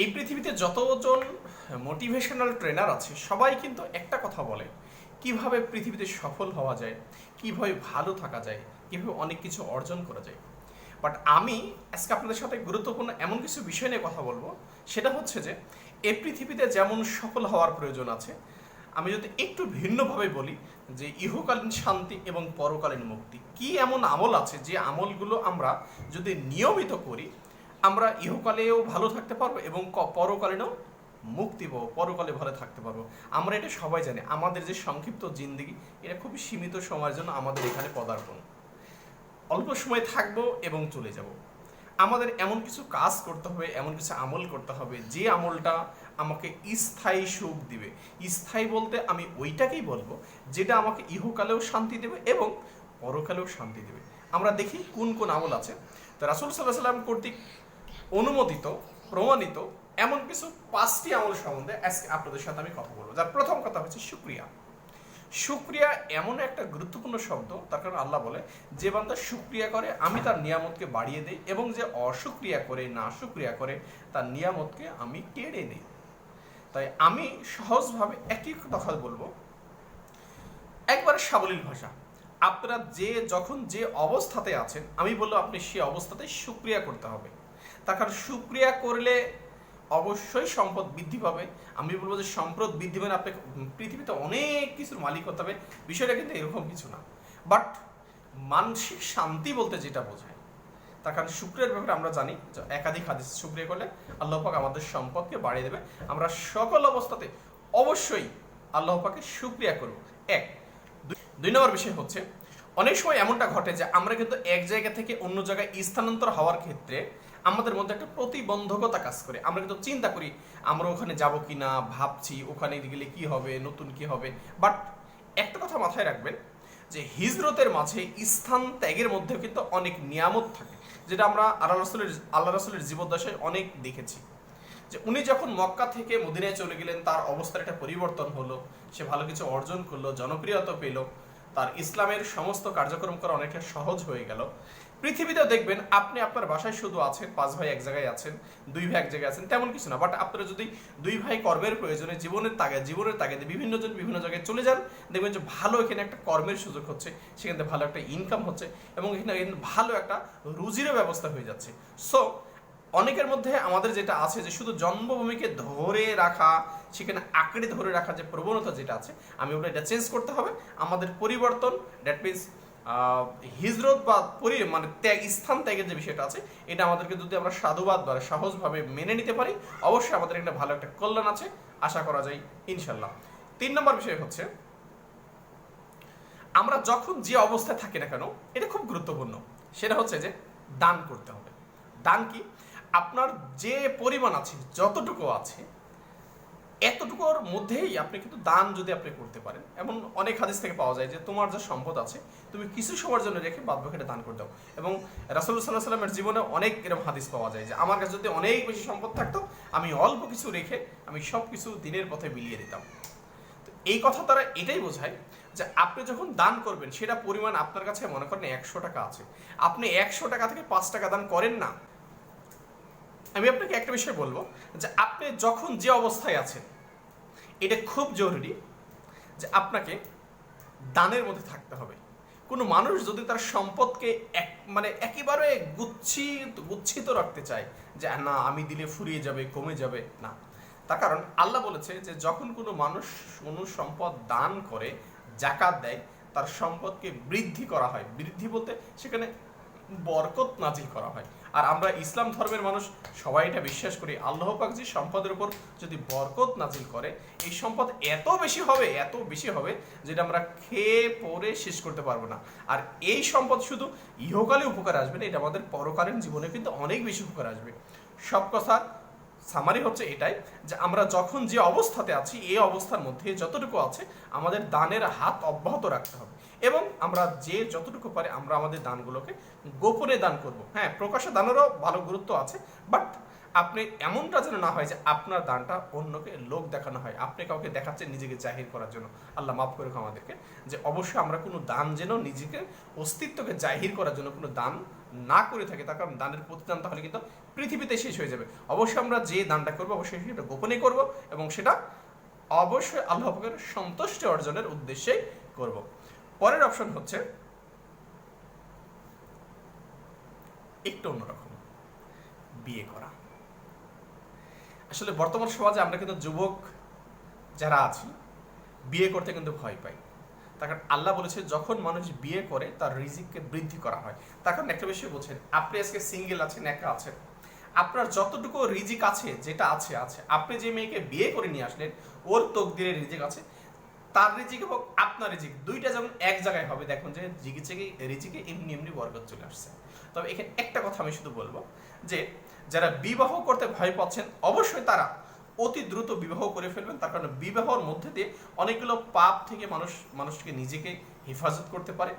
এই পৃথিবীতে যতজন মোটিভেশনাল ট্রেনার আছে সবাই কিন্তু একটা কথা বলে, কিভাবে পৃথিবীতে সফল হওয়া যায়, কিভাবে ভালো থাকা যায়, কিভাবে অনেক কিছু অর্জন করা যায়। বাট আমি আজকে আপনাদের সাথে গুরুত্বপূর্ণ এমন কিছু বিষয় নিয়ে কথা বলবো, সেটা হচ্ছে যে এই পৃথিবীতে যেমন সফল হওয়ার প্রয়োজন আছে, আমি যদি একটু ভিন্নভাবে বলি যে ইহকালীন শান্তি এবং পরকালীন মুক্তি। কি এমন আমল আছে যে আমলগুলো আমরা যদি নিয়মিত করি আমরা ইহকালেও ভালো থাকতে পারবো এবং পরকালীনও মুক্তি পাবো, পরকালে ভালো থাকতে পারবো। আমরা এটা সবাই জানি, আমাদের যে সংক্ষিপ্ত জিন্দেগি এটা খুবই সীমিত সময়ের জন্য আমাদের এখানে পদার্পণ, অল্প সময় থাকবো এবং চলে যাব। আমাদের এমন কিছু কাজ করতে হবে, এমন কিছু আমল করতে হবে যে আমলটা আমাকে স্থায়ী সুখ দিবে। স্থায়ী বলতে আমি ওইটাকেই বলবো যেটা আমাকে ইহকালেও শান্তি দেবে এবং পরকালেও শান্তি দেবে। আমরা দেখি কোন কোন আমল আছে। তো রাসূল সাল্লাল্লাহু আলাইহি ওয়াসাল্লাম কর্তৃক অনুমোদিত, প্রমাণিত এমন কিছু 5টি আমল সম্বন্ধে আজকে আপনাদের সাথে আমি কথা বলবো। যার প্রথম কথা হচ্ছে শুকরিয়া। শুকরিয়া এমন একটা গুরুত্বপূর্ণ শব্দ, তার কারণ আল্লাহ বলে যে বান্দা শুকরিয়া করে আমি তার নিয়ামতকে বাড়িয়ে দেই এবং যে অশুকরিয়া করে, না শুকরিয়া করে, তার নিয়ামতকে আমি কেড়ে নেই। তাই আমি সহজভাবে একই কথা বলবো, একবারে সাবলীল ভাষা। আপনারা যখন যে অবস্থাতে আছেন, আমি বলবো আপনি সে অবস্থাতে শুকরিয়া করতে হবে। তার কারণ শুকরিয়া করলে অবশ্যই সম্পদ বৃদ্ধি পাবে। আমি বলবো যে সম্পদ বৃদ্ধি মানে আপনাকে পৃথিবীতে অনেক কিছুর মালিক হতে হবে, বিষয়টা কিন্তু এরকম কিছু না। বাট মানসিক শান্তি বলতে যেটা বোঝায়, তার কারণ শুক্রিয়ার ব্যাপারে আমরা জানি যে একাধিক হাদিস, শুক্রিয়া করলে আল্লাহ পাক আমাদের সম্পদকে বাড়িয়ে দেবে। আমরা সকল অবস্থাতে অবশ্যই আল্লাহ পাকে শুক্রিয়া করব। এক। দুই নম্বর বিষয় হচ্ছে, অনেক সময় এমনটা ঘটে যে আমরা কিন্তু এক জায়গা থেকে অন্য জায়গায় স্থানান্তর হওয়ার ক্ষেত্রে আমাদের মধ্যে একটা প্রতিবন্ধকতা কাজ করে। আমরা কিন্তু চিন্তা করি আমরা ওখানে যাব কি না, ভাবছি ওখানে গেলে কি হবে, নতুন কি হবে। বাট একটা কথা মাথায় রাখবেন যে হিজরতের মাঝে স্থান ত্যাগের মধ্যে কিন্তু অনেক নিয়ামত থাকে, যেটা আমরা আল্লাহ রাসূলের জীবদ্দশায় অনেক দেখেছি। যে উনি যখন মক্কা থেকে মদিনায় চলে গেলেন, তার অবস্থার একটা পরিবর্তন হলো, সে ভালো কিছু অর্জন করলো, জনপ্রিয়তা পেল, তার ইসলামের সমস্ত কার্যক্রম করা অনেকটা সহজ হয়ে গেল। পৃথিবীতেও দেখবেন আপনি আপনার বাসায় শুধু আছেন, 5 ভাই এক জায়গায় আছেন, 2 ভাই এক জায়গায় আছেন, তেমন কিছু না। বাট আপনারা যদি 2 ভাই কর্মের প্রয়োজনে জীবনের তাগিদে বিভিন্ন জন বিভিন্ন জায়গায় চলে যান, দেখবেন যে ভালো এখানে একটা কর্মের সুযোগ হচ্ছে, সেখান থেকে ভালো একটা ইনকাম হচ্ছে এবং এখানে ভালো একটা রুজিরও ব্যবস্থা হয়ে যাচ্ছে। সো অনেকের মধ্যে আমাদের যেটা আছে যে শুধু জন্মভূমিকে ধরে রাখা, সেখানে আঁকড়ে ধরে রাখা যে প্রবণতা যেটা আছে, আমি বলি এটা চেঞ্জ করতে হবে। আমাদের পরিবর্তন, দ্যাট মিনস হিজরত বা মানে স্থান ত্যাগের যে বিষয়টা আছে, এটা আমাদেরকে যদি আমরা সাধুবাদ বা সহজভাবে মেনে নিতে পারি, অবশ্যই আমাদের একটা ভালো একটা কল্যাণ আছে, আশা করা যায় ইনশাল্লাহ। 3 নম্বর বিষয় হচ্ছে, আমরা যখন যে অবস্থায় থাকি না কেন, এটা খুব গুরুত্বপূর্ণ, সেটা হচ্ছে যে দান করতে হবে। দান কি? আপনার যে পরিমাণ আছে, যতটুকু আছে, এতটুকুর মধ্যেই আপনি কিন্তু দান যদি আপনি করতে পারেন, এমন অনেক হাদিস থেকে পাওয়া যায় যে তোমার যে সম্পদ আছে তুমি কিছু সময়ের জন্য রেখে বাদ বাকিটা দান করে দাও। এবং রাসূলুল্লাহ সাল্লাল্লাহু আলাইহি ওয়াসাল্লামের জীবনে অনেক এরকম হাদিস পাওয়া যায় যে আমার কাছে যদি অনেক বেশি সম্পদ থাকতো, আমি অল্প কিছু রেখে আমি সব কিছু দিনের পথে বিলিয়ে দিতাম। তো এই কথা দ্বারা এটাই বোঝায় যে আপনি যখন দান করবেন, সেটা পরিমাণ আপনার কাছে মনে করেন 100 টাকা আছে, আপনি 100 টাকা থেকে 5 টাকা দান করেন না। আমি আপনাকে একটা বিষয় বলবো যে আপনি যখন যে অবস্থায় আছেন, এটা খুব জরুরি যে আপনাকে দানের মধ্যে থাকতে হবে। কোনো মানুষ যদি তার সম্পদকে মানে একেবারে গুচ্ছিত রাখতে চায় যে না আমি দিলে ফুরিয়ে যাবে, কমে যাবে, না। তার কারণ আল্লাহ বলেছে যে যখন কোনো মানুষ কোনো সম্পদ দান করে, জাকাত দেয়, তার সম্পদকে বৃদ্ধি করা হয়। বৃদ্ধি বলতে সেখানে বরকত নাজিল করা হয়। আর আমরা ইসলাম ধর্মের মানুষ সবাই এটা বিশ্বাস করি, আল্লাহ পাক যে সম্পদের উপর যদি বরকত নাজিল করে, এই সম্পদ এত বেশি হবে যেটা আমরা খেয়ে পরে শেষ করতে পারবো না। আর এই সম্পদ শুধু ইহকালে উপকার আসবে না, এটা আমাদের পরকালীন জীবনে কিন্তু অনেক বেশি উপকার আসবে। সব কথা সামারি হচ্ছে এটাই যে আমরা যখন যে অবস্থাতে আছি, এই অবস্থার মধ্যে যতটুকু আছে আমাদের দানের হাত অব্যাহত রাখতে হবে এবং আমরা যতটুকু পারি আমরা আমাদের দানগুলোকে গোপনে দান করব। হ্যাঁ, প্রকাশ্যে দানেরও ভালো গুরুত্ব আছে, বাট আপনি এমনটা যেন না হয় যে আপনার দানটা অন্যকে লোক দেখানো হয়, আপনি কাউকে দেখাচ্ছেন নিজেকে জাহির করার জন্য। আল্লাহ মাফ করুক আমাদেরকে, যে অবশ্যই আমরা কোনো দান যেন নিজেকে অস্তিত্বকে জাহির করার জন্য কোনো দান না করে থাকি, তার কারণ দানের প্রতিদান তাহলে কিন্তু পৃথিবীতে শেষ হয়ে যাবে। অবশ্যই আমরা যে দানটা করবো অবশ্যই সেটা গোপনে করব, এবং সেটা অবশ্যই আল্লাহ পাকের সন্তুষ্টি অর্জনের উদ্দেশ্যেই করব। পরের অপশন হচ্ছে একটু অন্যরকম, বিয়ে করা। আসলে বর্তমান সমাজে আমরা কিন্তু যুবক যারা আছি বিয়ে করতে কিন্তু ভয় পাই। তার কারণ আল্লাহ বলেছে যখন মানুষ বিয়ে করে তার রিজিককে বৃদ্ধি করা হয়। তার কারণ একটা বিষয় বলছেন, আপনি আজকে সিঙ্গেল আছেন, একা আছেন, আপনার যতটুকু রিজিক আছে, যেটা আছে আছে, আপনি যে মেয়েকে বিয়ে করে নিয়ে আসলেন ওর তকদিরের রিজিক আছে, তার রিজিক এবং আপনার রিজিক দুইটা যখন এক জায়গায় হবে, দেখুন যে রিজিকে এমনি এমনি বরকত চলে আসছে। তবে এখানে একটা কথা আমি শুধু বলবো যে যারা বিবাহ করতে ভয় পাচ্ছেন অবশ্যই তারা অতি দ্রুত বিবাহ করে ফেলবেন। তার কারণে বিবাহর মধ্যে দিয়ে অনেকগুলো পাপ থেকে মানুষকে নিজেকে হেফাজত করতে পারে,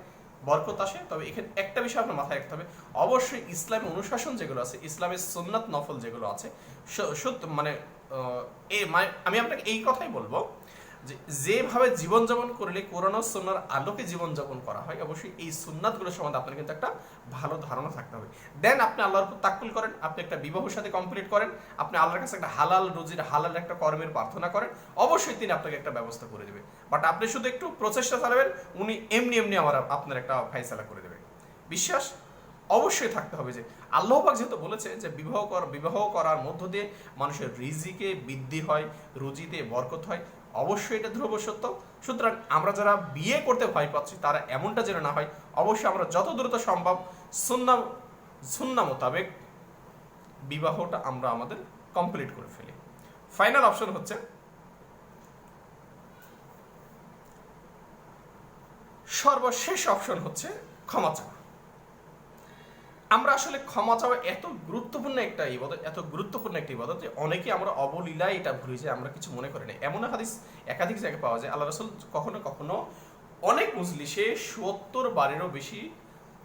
বরকত আসে। তবে এখানে একটা বিষয় আপনার মাথায় রাখতে হবে, অবশ্যই ইসলামী অনুশাসন যেগুলো আছে, ইসলামের সুন্নাত নফল যেগুলো আছে, মানে আমি আপনাকে এই কথাই বলবো যে যেভাবে জীবনযাপন করলে কোরআন ও সুন্নাহর আলোকে জীবনযাপন করা হয়, অবশ্যই এই সুন্নাতগুলো সম্বন্ধে আপনার কিন্তু একটা ভালো ধারণা থাকতে হবে। দেন আপনি আল্লাহর উপর তাক্কুল করেন, আপনি একটা বিবাহের সাথে কমপ্লিট করেন, আপনি আল্লাহর কাছে একটা হালাল রুজির, হালাল একটা কর্মের প্রার্থনা করেন, অবশ্যই তিনি আপনাকে একটা ব্যবস্থা করে দেবে। বাট আপনি শুধু একটু প্রচেষ্টা চালাবেন, উনি এমনি এমনি আপনার একটা ফায়সালা করে দেবে। বিশ্বাস অবশ্যই থাকতে হবে যে আল্লাহ পাক যেহেতু বলেছে যে বিবাহ করার মধ্য দিয়ে মানুষের রিজিকে বৃদ্ধি হয়, রুজিতে বরকত হয়, অবশ্যই এটা ধ্রুব সত্য। সুতরাং আমরা বিয়ে করতে ভয় পাচ্ছি তারা এমনটা যেন না হয়, অবশ্যই আমরা যত দ্রুত সম্ভব সুন্নাহ মোতাবেক বিবাহটা আমরা আমাদের কমপ্লিট করে ফেলি। ফাইনাল অপশন হচ্ছে সর্বশেষ অপশন হচ্ছে ক্ষমা চাওয়া। আমরা আসলে ক্ষমা চাওয়া এত গুরুত্বপূর্ণ একটা ইবাদত যে অনেকে আমরা অবলীলায় এটা ভুলে যাই, আমরা কিছু মনে করি না। এমন হাদিস একাধিক জায়গায় পাওয়া যায়, আল্লাহ রাসূল কখনো কখনো অনেক মজলিসে ৭০ বারেরও বেশি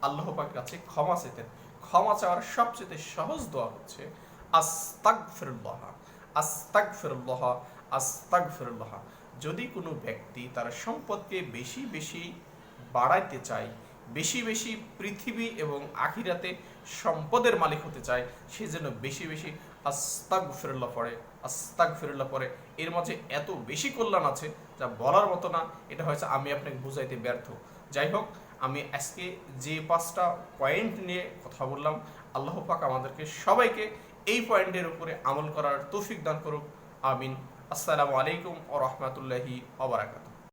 আল্লাহ পাকের কাছে ক্ষমা চাইতেন। ক্ষমা চাওয়ার সবচেয়ে সহজ দোয়া হচ্ছে আস্তাগফিরুল্লাহ, আস্তাগফিরুল্লাহ, আস্তাগফিরুল্লাহ। যদি কোনো ব্যক্তি তার সম্পদকে বেশি বেশি বাড়াইতে চায়, বেশি বেশি পৃথিবী এবং আখিরাতে সম্পদের মালিক হতে চায়, সে যেন বেশি বেশি আস্তাগফিরুল্লাহ পড়ে, আস্তাগফিরুল্লাহ পড়ে। এর মাঝে এত বেশি কল্যাণ আছে যা বলার মতো না। এটা হয়তো আমি আপনাকে বুঝাইতে ব্যর্থ। যাই হোক, আমি আজকে যে 5টা পয়েন্ট নিয়ে কথা বললাম, আল্লাহ পাক আমাদেরকে সবাইকে এই পয়েন্টের উপরে আমল করার তৌফিক দান করুক। আমিন। আসসালামু আলাইকুম ওয়া রাহমাতুল্লাহি ওয়া বারাকাতুহু।